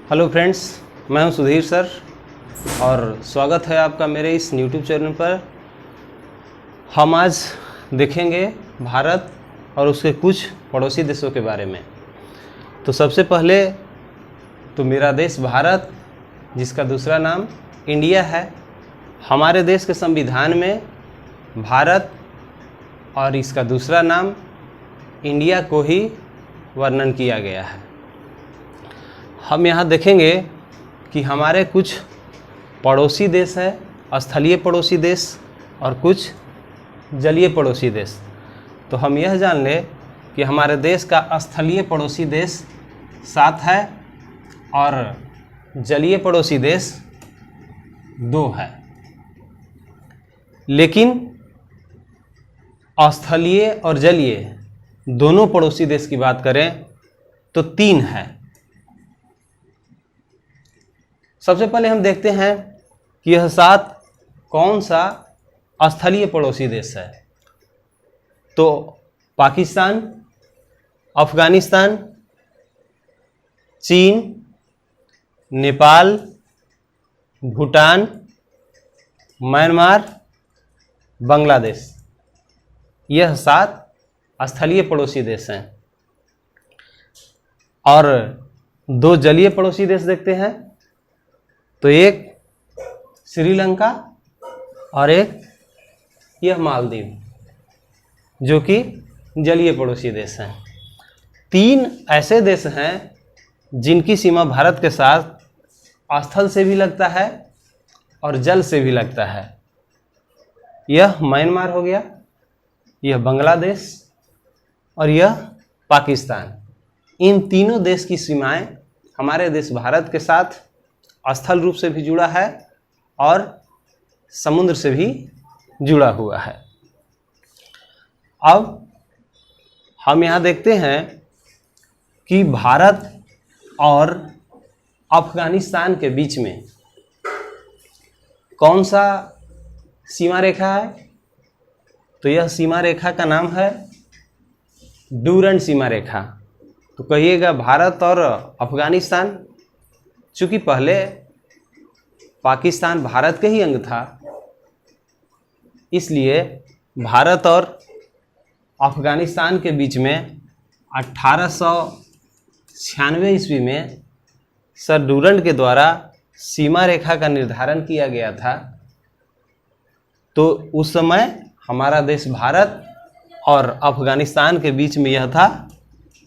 Hello friends, मैं हूं Sudhir sir और स्वागत है आपका मेरे इस यूट्यूब चैनल पर। हम आज देखेंगे भारत और उसके कुछ पड़ोसी देशों के बारे में। तो सबसे पहले तो मेरा देश भारत, जिसका दूसरा नाम इंडिया है। हमारे देश के संविधान में भारत और इसका दूसरा नाम इंडिया को ही वर्णन किया गया है। हम यहाँ देखेंगे कि हमारे कुछ पड़ोसी देश हैं, स्थलीय पड़ोसी देश और कुछ जलीय पड़ोसी देश। तो हम यह जान लें कि हमारे देश का स्थलीय पड़ोसी देश 7 है और जलीय पड़ोसी देश 2 है। लेकिन स्थलीय और जलीय दोनों पड़ोसी देश की बात करें तो 3 है। सबसे पहले हम देखते हैं कि यह 7 कौन सा स्थलीय पड़ोसी देश है। तो पाकिस्तान, अफगानिस्तान, चीन, नेपाल, भूटान, म्यांमार, बांग्लादेश, यह 7 स्थलीय पड़ोसी देश हैं। और 2 जलीय पड़ोसी देश देखते हैं। तो एक श्रीलंका और एक यह मालदीव, जो कि जलीय पड़ोसी देश हैं। 3 ऐसे देश हैं जिनकी सीमा भारत के साथ स्थल से भी लगता है और जल से भी लगता है। यह म्यांमार हो गया, यह बांग्लादेश और यह पाकिस्तान। इन तीनों देश की सीमाएं हमारे देश भारत के साथ स्थल रूप से भी जुड़ा है और समुद्र से भी जुड़ा हुआ है। अब हम यहाँ देखते हैं कि भारत और अफगानिस्तान के बीच में कौन सा सीमा रेखा है। तो यह सीमा रेखा का नाम है डूरंड सीमा रेखा। तो कहिएगा भारत और अफगानिस्तान, चूँकि पहले पाकिस्तान भारत के ही अंग था, इसलिए भारत और अफगानिस्तान के बीच में 1896 ईस्वी में सर डूरंड के द्वारा सीमा रेखा का निर्धारण किया गया था। तो उस समय हमारा देश भारत और अफगानिस्तान के बीच में यह था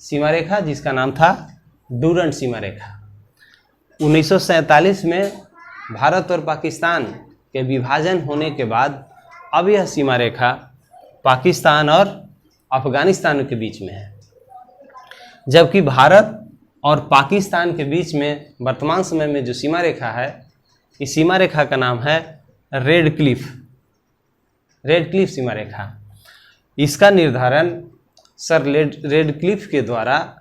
सीमा रेखा, जिसका नाम था डूरंड सीमा रेखा। 1947 में भारत और पाकिस्तान के विभाजन होने के बाद अब यह सीमा रेखा पाकिस्तान और अफगानिस्तान के बीच में है। जबकि भारत और पाकिस्तान के बीच में वर्तमान समय में जो सीमा रेखा है, इस सीमा रेखा का नाम है रेड क्लिफ सीमा रेखा। इसका निर्धारण सर रेड क्लिफ के द्वारा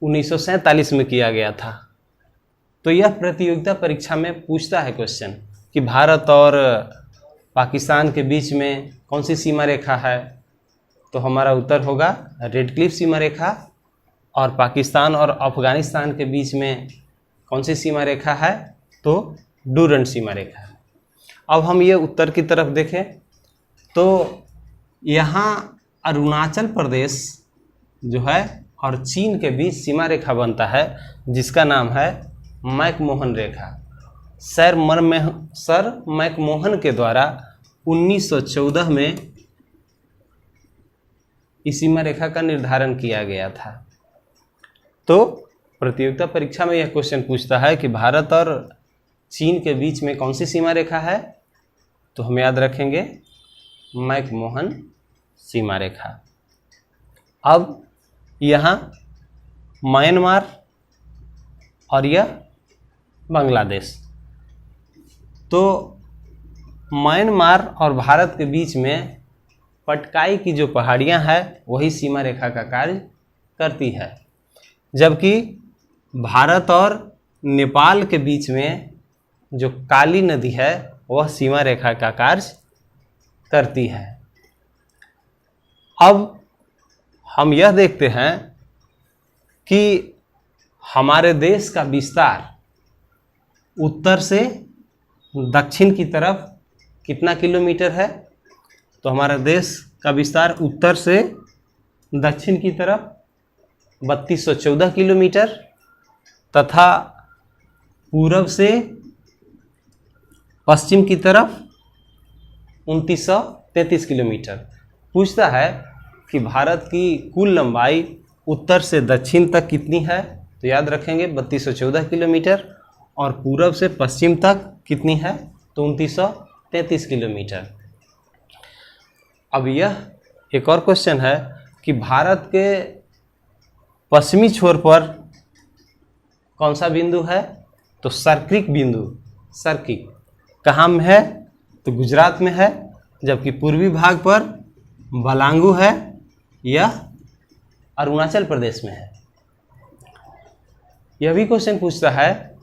1947 में किया गया था। तो यह प्रतियोगिता परीक्षा में पूछता है क्वेश्चन कि भारत और पाकिस्तान के बीच में कौन सी सीमा रेखा है। तो हमारा उत्तर होगा रेड क्लिफ सीमा रेखा। और पाकिस्तान और अफगानिस्तान के बीच में कौन सी सीमा रेखा है, तो डूरंड सीमा रेखा। अब हम ये उत्तर की तरफ देखें तो यहाँ अरुणाचल प्रदेश जो है और चीन के बीच सीमा रेखा बनता है, जिसका नाम है मैकमोहन रेखा। सर मैकमोहन के द्वारा 1914 में इस सीमा रेखा का निर्धारण किया गया था। तो प्रतियोगिता परीक्षा में यह क्वेश्चन पूछता है कि भारत और चीन के बीच में कौन सी सीमा रेखा है। तो हम याद रखेंगे मैकमोहन सीमा रेखा। अब यहाँ म्यांमार और यह बांग्लादेश। तो म्यांमार और भारत के बीच में पटकाई की जो पहाड़ियाँ हैं वही सीमा रेखा का कार्य करती है। जबकि भारत और नेपाल के बीच में जो काली नदी है वह सीमा रेखा का कार्य करती है। अब हम यह देखते हैं कि हमारे देश का विस्तार उत्तर से दक्षिण की तरफ कितना किलोमीटर है? तो हमारा देश का विस्तार उत्तर से दक्षिण की तरफ 3214 किलोमीटर तथा पूरब से पश्चिम की तरफ 2933 किलोमीटर। पूछता है कि भारत की कुल लंबाई उत्तर से दक्षिण तक कितनी है? तो याद रखेंगे 3214 किलोमीटर, और पूरब से पश्चिम तक कितनी है? तो 2933 किलोमीटर। अब यह एक और क्वेश्चन है कि भारत के पश्चिमी छोर पर कौन सा बिंदु है? तो सर्किक बिंदु, सर्किक कहाँ में है? तो गुजरात में है। जबकि पूर्वी भाग पर बलांगू है, यह अरुणाचल प्रदेश में है। यह भी क्वेश्चन पूछता है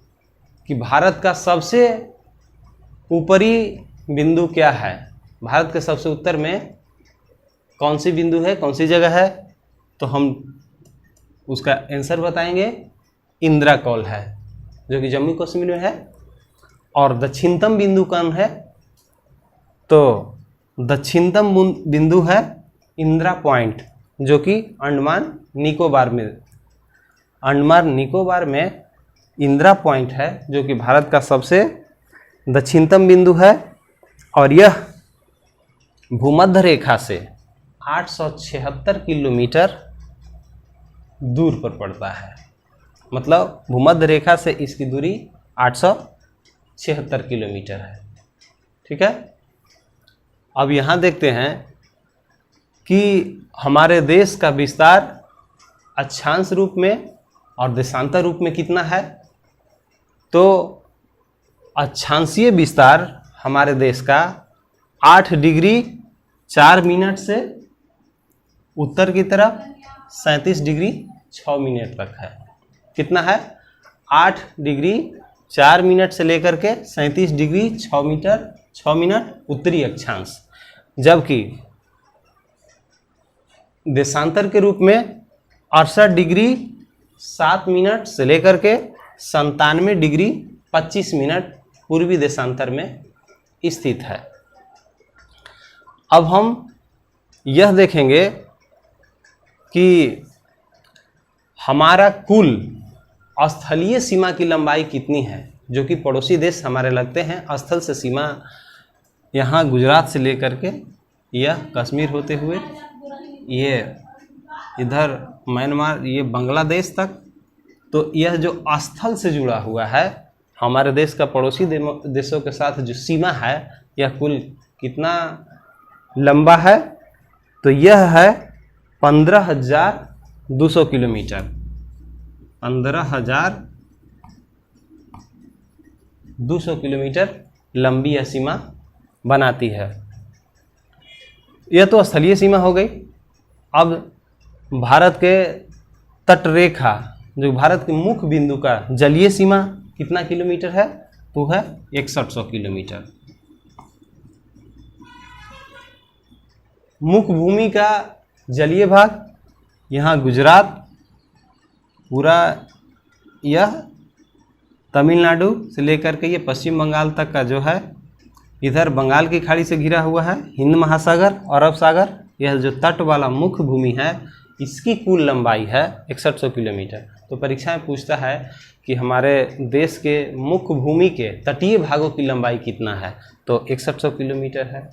कि भारत का सबसे ऊपरी बिंदु क्या है? भारत के सबसे उत्तर में कौन सी बिंदु है, कौन सी जगह है? तो हम उसका आंसर बताएंगे, इंदिरा कौल है, जो कि जम्मू कश्मीर में है। और दक्षिणतम बिंदु कौन है? तो दक्षिणतम बिंदु है इंदिरा पॉइंट, जो कि अंडमान निकोबार में इंदिरा पॉइंट है, जो कि भारत का सबसे दक्षिणतम बिंदु है। और यह भूमध्य रेखा से 876 किलोमीटर दूर पर पड़ता है। मतलब भूमध्य रेखा से इसकी दूरी 876 किलोमीटर है। ठीक है। अब यहाँ देखते हैं कि हमारे देश का विस्तार अक्षांश रूप में और देशांतर रूप में कितना है? तो अक्षांशीय विस्तार हमारे देश का 8 डिग्री 4 मिनट से उत्तर की तरफ 37 डिग्री 6 मिनट तक है। कितना है? 8 डिग्री 4 मिनट से लेकर के 37 डिग्री 6 मिनट उत्तरी अक्षांश। जबकि देशांतर के रूप में 68 डिग्री 7 मिनट से लेकर के 97 डिग्री 25 मिनट पूर्वी देशांतर में स्थित है। अब हम यह देखेंगे कि हमारा कुल स्थलीय सीमा की लंबाई कितनी है, जो कि पड़ोसी देश हमारे लगते हैं। स्थल से सीमा यहाँ गुजरात से लेकर के यह कश्मीर होते हुए ये इधर म्यांमार, ये बांग्लादेश तक। तो यह जो स्थल से जुड़ा हुआ है हमारे देश का पड़ोसी देशों के साथ जो सीमा है, यह कुल कितना लंबा है? तो यह है 15,200 किलोमीटर। 15,200 किलोमीटर लंबी यह सीमा बनाती है। यह तो स्थलीय सीमा हो गई। अब भारत के तटरेखा, जो भारत के मुख्य बिंदु का जलीय सीमा कितना किलोमीटर है? तो है 6100 किलोमीटर। मुख्य भूमि का जलीय भाग यहाँ गुजरात, पूरा यह तमिलनाडु से लेकर के ये पश्चिम बंगाल तक का जो है, इधर बंगाल की खाड़ी से घिरा हुआ है, हिंद महासागर, अरब सागर। यह जो तट वाला मुख्य भूमि है, इसकी कुल लंबाई है 6100 किलोमीटर। तो परीक्षा में पूछता है कि हमारे देश के मुख्य भूमि के तटीय भागों की लंबाई कितना है? तो 6100 किलोमीटर है।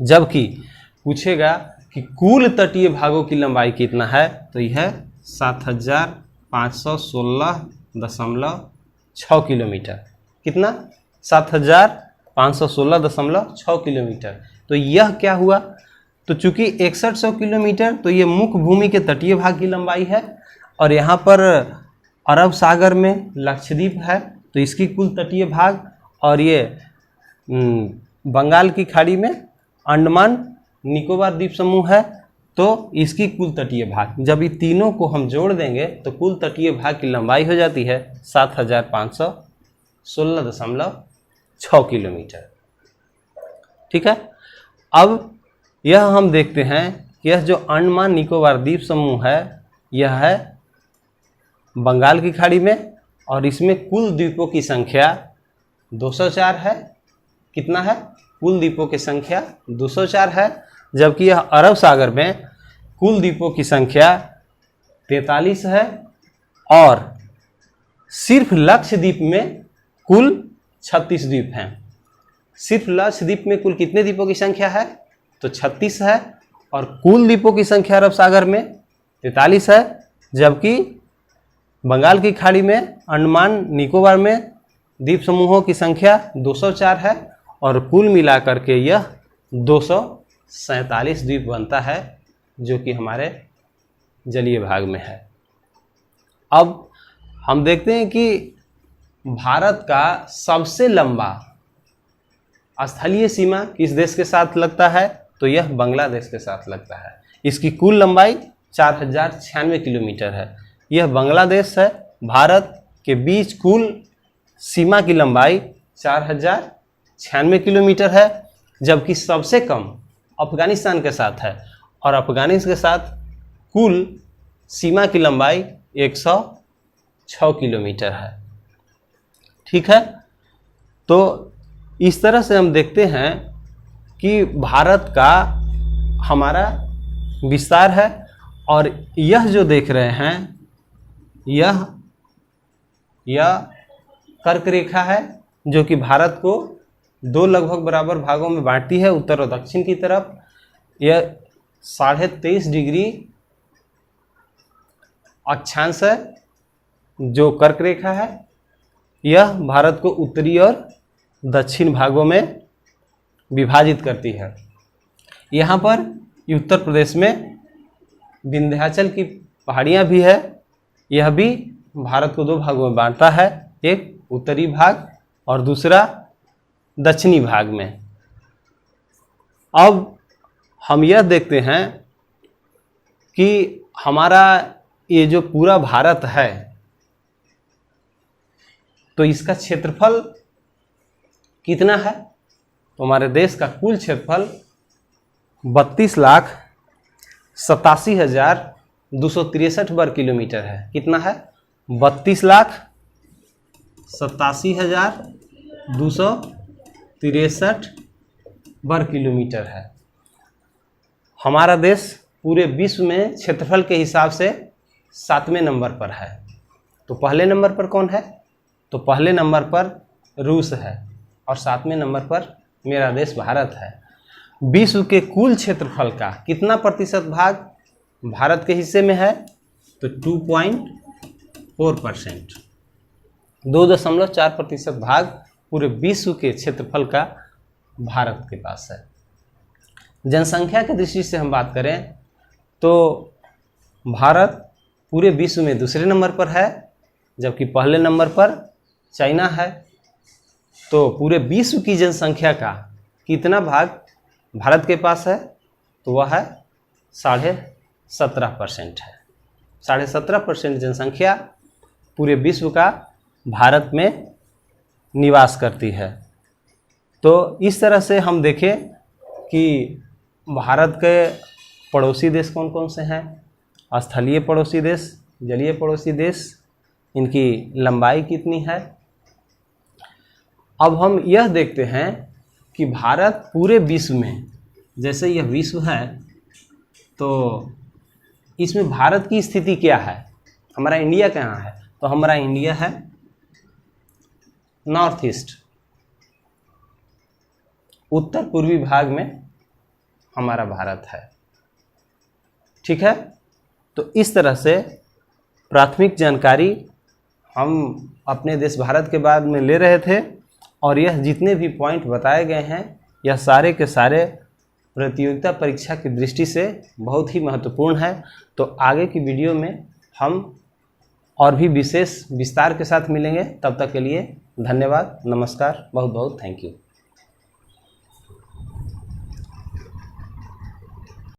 जबकि पूछेगा कि कुल तटीय भागों की लंबाई कितना है, तो यह 7516.6 किलोमीटर। कितना? 7516.6 किलोमीटर। तो यह क्या हुआ? तो चूंकि 6100 किलोमीटर, तो ये मुख्य भूमि के तटीय भाग की लंबाई है। और यहाँ पर अरब सागर में लक्षद्वीप है, तो इसकी कुल तटीय भाग, और ये बंगाल की खाड़ी में अंडमान निकोबार द्वीप समूह है, तो इसकी कुल तटीय भाग। जब ये तीनों को हम जोड़ देंगे तो कुल तटीय भाग की लंबाई हो जाती है 7516.6 किलोमीटर। ठीक है। अब यह हम देखते हैं कि यह जो अंडमान निकोबार द्वीप समूह है, यह है बंगाल की खाड़ी में, और इसमें कुल द्वीपों की संख्या 204 है। कितना है? कुल द्वीपों की संख्या 204 है, जबकि यह अरब सागर में कुल द्वीपों की संख्या 43 है, और सिर्फ लक्षद्वीप में कुल 36 द्वीप हैं। सिर्फ लक्षद्वीप में कुल कितने द्वीपों की संख्या है? तो 36 है, और कुल द्वीपों की संख्या अरब सागर में 43 है, जबकि बंगाल की खाड़ी में, अंडमान निकोबार में द्वीप समूहों की संख्या 204 है, और कुल मिलाकर के यह 247 द्वीप बनता है, जो कि हमारे जलीय भाग में है। अब हम देखते हैं कि भारत का सबसे लंबा स्थलीय सीमा किस देश के साथ लगता है? तो यह बांग्लादेश के साथ लगता है। इसकी कुल लंबाई 4096 किलोमीटर है। यह बांग्लादेश है। भारत के बीच कुल सीमा की लंबाई 4096 किलोमीटर है, जबकि सबसे कम अफगानिस्तान के साथ है, और अफगानिस्तान के साथ कुल सीमा की लंबाई 106 किलोमीटर है। ठीक है, तो इस तरह से हम देखते हैं कि भारत का हमारा विस्तार है, और यह जो देख रहे हैं यह कर्क रेखा है, जो कि भारत को दो लगभग बराबर भागों में बांटती है, उत्तर और दक्षिण की तरफ। यह 23.5 डिग्री अक्षांश है जो कर्क रेखा है। यह भारत को उत्तरी और दक्षिण भागों में विभाजित करती है। यहाँ पर उत्तर प्रदेश में विंध्याचल की पहाड़ियाँ भी है। यह भी भारत को दो भागों में बांटता है, एक उत्तरी भाग और दूसरा दक्षिणी भाग में। अब हम यह देखते हैं कि हमारा ये जो पूरा भारत है, तो इसका क्षेत्रफल कितना है? तो हमारे देश का कुल क्षेत्रफल 32,87,263 वर्ग किलोमीटर है। कितना है? 32,87,263 वर्ग किलोमीटर है। हमारा देश पूरे विश्व में क्षेत्रफल के हिसाब से 7वें नंबर पर है। तो पहले नंबर पर कौन है? तो पहले नंबर पर रूस है, और 7वें नंबर पर मेरा देश भारत है। विश्व के कुल क्षेत्रफल का कितना प्रतिशत भाग भारत के हिस्से में है? तो 2.4%, 2.4% भाग पूरे विश्व के क्षेत्रफल का भारत के पास है। जनसंख्या की दृष्टि से हम बात करें तो भारत पूरे विश्व में दूसरे नंबर पर है, जबकि पहले नंबर पर चाइना है। तो पूरे विश्व की जनसंख्या का कितना भाग भारत के पास है? तो वह है 17.5% है। 17.5% जनसंख्या पूरे विश्व का भारत में निवास करती है। तो इस तरह से हम देखें कि भारत के पड़ोसी देश कौन कौन से हैं? स्थलीय पड़ोसी देश, जलीय पड़ोसी देश, इनकी लंबाई कितनी है। अब हम यह देखते हैं कि भारत पूरे विश्व में, जैसे यह विश्व है तो इसमें भारत की स्थिति क्या है? हमारा इंडिया कहाँ है? तो हमारा इंडिया है नॉर्थ ईस्ट, उत्तर पूर्वी भाग में हमारा भारत है। ठीक है, तो इस तरह से प्राथमिक जानकारी हम अपने देश भारत के बारे में ले रहे थे, और यह जितने भी पॉइंट बताए गए हैं यह सारे के सारे प्रतियोगिता परीक्षा की दृष्टि से बहुत ही महत्वपूर्ण है। तो आगे की वीडियो में हम और भी विशेष विस्तार के साथ मिलेंगे। तब तक के लिए धन्यवाद, नमस्कार, बहुत बहुत थैंक यू।